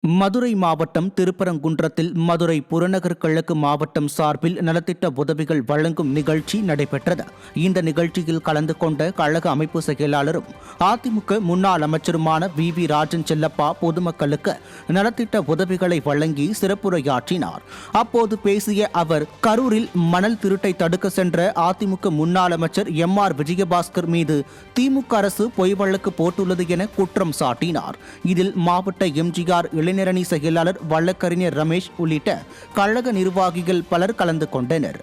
மதுரை மாவட்டம் திருப்பரங்குன்றத்தில் மதுரை புறநகர் கிழக்கு மாவட்டம் சார்பில் நலத்திட்ட உதவிகள் வழங்கும் நிகழ்ச்சி நடைபெற்றது. இந்த நிகழ்ச்சியில் கலந்து கொண்ட கழக அமைப்பு செயலாளரும் அதிமுக முன்னாள் அமைச்சருமான வி ராஜன் செல்லப்பா பொதுமக்களுக்கு நலத்திட்ட உதவிகளை வழங்கி சிறப்புரையாற்றினார். அப்போது பேசிய அவர், கரூரில் மணல் திருட்டை தடுக்க சென்ற அதிமுக முன்னாள் அமைச்சர் எம்.ஆர். விஜயபாஸ்கர் மீது திமுக அரசு பொய் வழக்கு போட்டுள்ளது என குற்றம் சாட்டினார். இதில் மாவட்ட எம்ஜிஆர் இளைஞரணி செயலாளர் வழக்கறிஞர் ரமேஷ் உள்ளிட்ட கழக நிர்வாகிகள் பலர் கலந்து கொண்டனர்.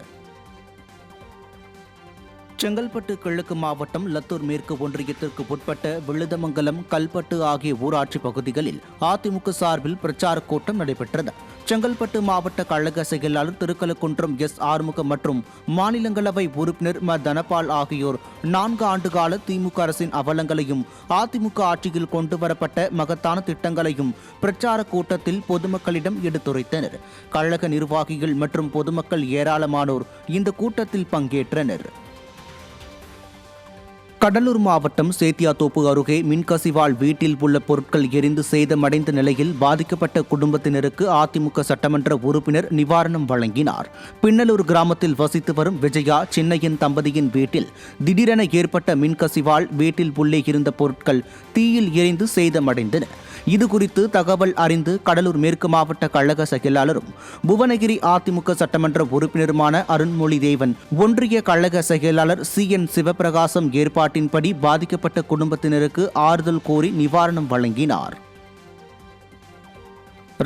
செங்கல்பட்டு கிழக்கு மாவட்டம் லத்தூர் மேற்கு ஒன்றியத்திற்கு உட்பட்ட விழுதமங்கலம், கல்பட்டு ஆகிய ஊராட்சி பகுதிகளில் அதிமுக சார்பில் பிரச்சார கூட்டம் நடைபெற்றது. செங்கல்பட்டு மாவட்ட கழக செயலாளர் திருக்கலக்குன்றம் எஸ். ஆறுமுகம் மற்றும் மாநிலங்களவை உறுப்பினர் ம. தனபால் ஆகியோர் 4 ஆண்டுகால திமுக அரசின் அவலங்களையும் அதிமுக ஆட்சியில் கொண்டுவரப்பட்ட மகத்தான திட்டங்களையும் பிரச்சார கூட்டத்தில் பொதுமக்களிடம் எடுத்துரைத்தனர். கழக நிர்வாகிகள் மற்றும் பொதுமக்கள் ஏராளமானோர் இந்த கூட்டத்தில் பங்கேற்றனர். கடலூர் மாவட்டம் சேத்தியாத்தோப்பு அருகே மின்கசிவால் வீட்டில் உள்ள பொருட்கள் எரிந்து சேதமடைந்த நிலையில் பாதிக்கப்பட்ட குடும்பத்தினருக்கு அதிமுக சட்டமன்ற உறுப்பினர் நிவாரணம் வழங்கினார். பின்னலூர் கிராமத்தில் வசித்து வரும் விஜயா சின்னையன் தம்பதியின் வீட்டில் திடீரென ஏற்பட்ட மின்கசிவால் வீட்டில் உள்ளே இருந்த பொருட்கள் தீயில் எரிந்து சேதமடைந்தன. இதுகுறித்து தகவல் அறிந்து கடலூர் மேற்கு மாவட்ட கழக செயலாளரும் புவனகிரி அதிமுக சட்டமன்ற உறுப்பினருமான அருண்மொழி தேவன், ஒன்றிய கழக செயலாளர் CN சிவபிரகாசம் ஏற்பாட்டின்படி பாதிக்கப்பட்ட குடும்பத்தினருக்கு ஆறுதல் கோரி நிவாரணம் வழங்கினார்.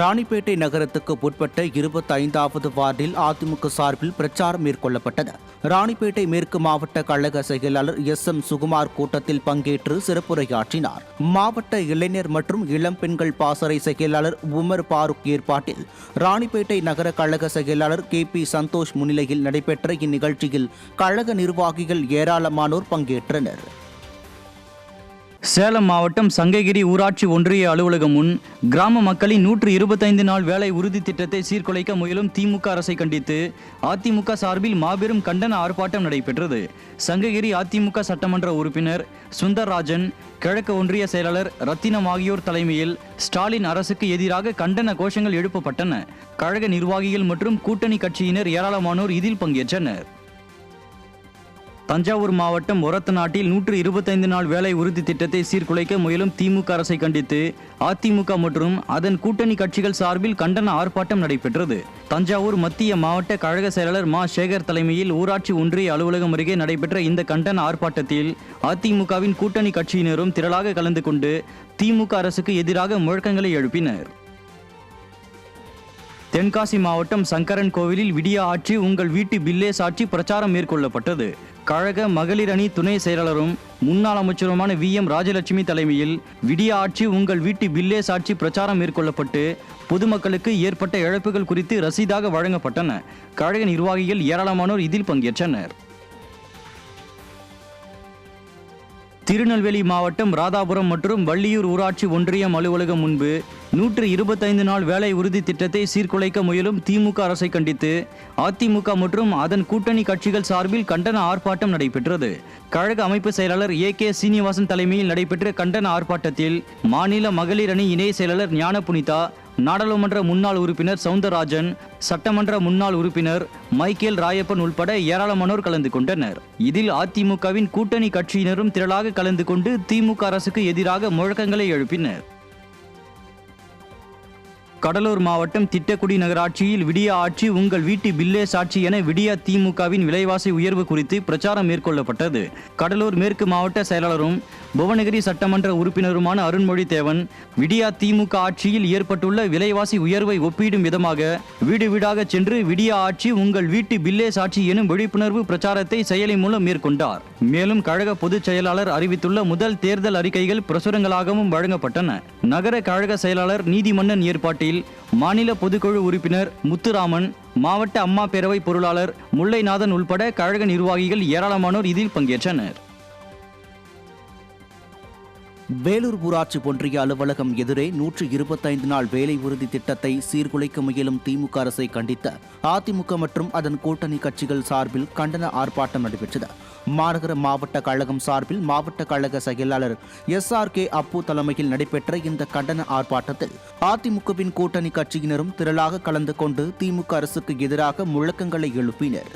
ராணிப்பேட்டை நகரத்துக்கு உட்பட்ட 25வது வார்டில் அதிமுக சார்பில் பிரச்சாரம் மேற்கொள்ளப்பட்டது. ராணிப்பேட்டை மேற்கு மாவட்ட கழக செயலாளர் SM சுகுமார் கூட்டத்தில் பங்கேற்று சிறப்புரையாற்றினார். மாவட்ட இளைஞர் மற்றும் இளம் பெண்கள் பாசறை செயலாளர் உமர் பாருக் ஏற்பாட்டில் ராணிப்பேட்டை நகர கழக செயலாளர் KP சந்தோஷ் முன்னிலையில் நடைபெற்ற இந்நிகழ்ச்சியில் கழக நிர்வாகிகள் ஏராளமானோர் பங்கேற்றனர். சேலம் மாவட்டம் சங்ககிரி ஊராட்சி ஒன்றிய அலுவலகம் முன் கிராம மக்களின் 125 நாள் வேலை உறுதி திட்டத்தை சீர்குலைக்க முயலும் திமுக அரசை கண்டித்து அதிமுக சார்பில் மாபெரும் கண்டன ஆர்ப்பாட்டம் நடைபெற்றது. சங்ககிரி அதிமுக சட்டமன்ற உறுப்பினர் சுந்தர்ராஜன், கிழக்கு ஒன்றிய செயலாளர் ரத்தினம் ஆகியோர் தலைமையில் ஸ்டாலின் அரசுக்கு எதிராக கண்டன கோஷங்கள் எழுப்பப்பட்டன. கழக நிர்வாகிகள் மற்றும் கூட்டணி கட்சியினர் ஏராளமானோர் இதில் பங்கேற்றனர். தஞ்சாவூர் மாவட்டம் ஒரத்தநாட்டில் 125 நாள் வேலை உறுதி திட்டத்தை சீர்குலைக்க முயலும் திமுக அரசை கண்டித்து அதிமுக மற்றும் அதன் கூட்டணி கட்சிகள் சார்பில் கண்டன ஆர்ப்பாட்டம் நடைபெற்றது. தஞ்சாவூர் மத்திய மாவட்ட கழக செயலாளர் மா. சேகர் தலைமையில் ஊராட்சி ஒன்றிய அலுவலகம் அருகே நடைபெற்ற இந்த கண்டன ஆர்ப்பாட்டத்தில் அதிமுகவின் கூட்டணி கட்சியினரும் திரளாக கலந்து கொண்டு திமுக அரசுக்கு எதிராக முழக்கங்களை எழுப்பினர். தென்காசி மாவட்டம் சங்கரன் கோவிலில் விடியா ஆட்சி உங்கள் வீட்டு பில்லே சாட்சி பிரச்சாரம் மேற்கொள்ளப்பட்டது. கழக மகளிர் அணி துணை செயலாளரும் முன்னாள் அமைச்சருமான VM ராஜலட்சுமி தலைமையில் விடியா ஆட்சி உங்கள் வீட்டு பில்லே சாட்சி பிரச்சாரம் மேற்கொள்ளப்பட்டு பொதுமக்களுக்கு ஏற்பட்ட இழப்புகள் குறித்து ரசீதாக வழங்கப்பட்டன. கழக நிர்வாகிகள் ஏராளமானோர் இதில் பங்கேற்றனர். திருநெல்வேலி மாவட்டம் ராதாபுரம் மற்றும் வள்ளியூர் ஊராட்சி ஒன்றியம் அலுவலகம் முன்பு 125 நாள் வேலை உறுதி திட்டத்தை சீர்குலைக்க முயலும் திமுக அரசை கண்டித்து அதிமுக மற்றும் அதன் கூட்டணி கட்சிகள் சார்பில் கண்டன ஆர்ப்பாட்டம் நடைபெற்றது. கழக அமைப்பு செயலாளர் AK சீனிவாசன் தலைமையில் நடைபெற்ற கண்டன ஆர்ப்பாட்டத்தில் மாநில மகளிர் அணி இணை செயலாளர் ஞானபுனிதா, நாடாளுமன்ற முன்னாள் உறுப்பினர் சவுந்தரராஜன், சட்டமன்ற முன்னாள் உறுப்பினர் மைக்கேல் ராயப்பன் உள்பட ஏராளமானோர் கலந்து கொண்டனர். இதில் அதிமுகவின் கூட்டணி கட்சியினரும் திரளாக கலந்து கொண்டு திமுக அரசுக்கு எதிராக முழக்கங்களை எழுப்பினர். கடலூர் மாவட்டம் திட்டக்குடி நகராட்சியில் விடியா ஆட்சி உங்கள் வீட்டு பில்லே சாட்சி என விடியா திமுகவின் விலைவாசி உயர்வு குறித்து பிரச்சாரம் மேற்கொள்ளப்பட்டது. கடலூர் மேற்கு மாவட்ட செயலாளரும் புவனகிரி சட்டமன்ற உறுப்பினருமான அருண்மொழி தேவன், விடியா திமுக ஆட்சியில் ஏற்பட்டுள்ள விலைவாசி உயர்வை ஒப்பிடும் விதமாக வீடு வீடாக சென்று விடியா ஆட்சி உங்கள் வீட்டு பில்லே சாட்சி எனும் விழிப்புணர்வு பிரச்சாரத்தை செயலி மூலம் மேற்கொண்டார். மேலும் கழக பொதுச் செயலாளர் அறிவித்துள்ள முதல் தேர்தல் அறிக்கைகள் பிரசுரங்களாகவும் வழங்கப்பட்டன. நகர கழக செயலாளர் நீதிமன்னன் ஏற்பாட்டில் மாநில பொதுக்குழு உறுப்பினர் முத்துராமன், மாவட்ட அம்மா பேரவை பொருளாளர் முல்லைநாதன் உள்பட கழக நிர்வாகிகள் ஏராளமானோர் இதில் பங்கேற்றனர். வேலூர் ஊராட்சி ஒன்றிய அலுவலகம் எதிரே 125 நாள் வேலை உறுதி திட்டத்தை சீர்குலைக்க முயலும் திமுக அரசை கண்டித்து அதிமுக மற்றும் அதன் கூட்டணி கட்சிகள் சார்பில் கண்டன ஆர்ப்பாட்டம் நடைபெற்றது. மாநகர மாவட்ட கழகம் சார்பில் மாவட்ட கழக செயலாளர் SRK அப்பு தலைமையில் நடைபெற்ற இந்த கண்டன ஆர்ப்பாட்டத்தில் அதிமுகவின் கூட்டணி கட்சியினரும் திரளாக கலந்து கொண்டு திமுக அரசுக்கு எதிராக முழக்கங்களை எழுப்பினர்.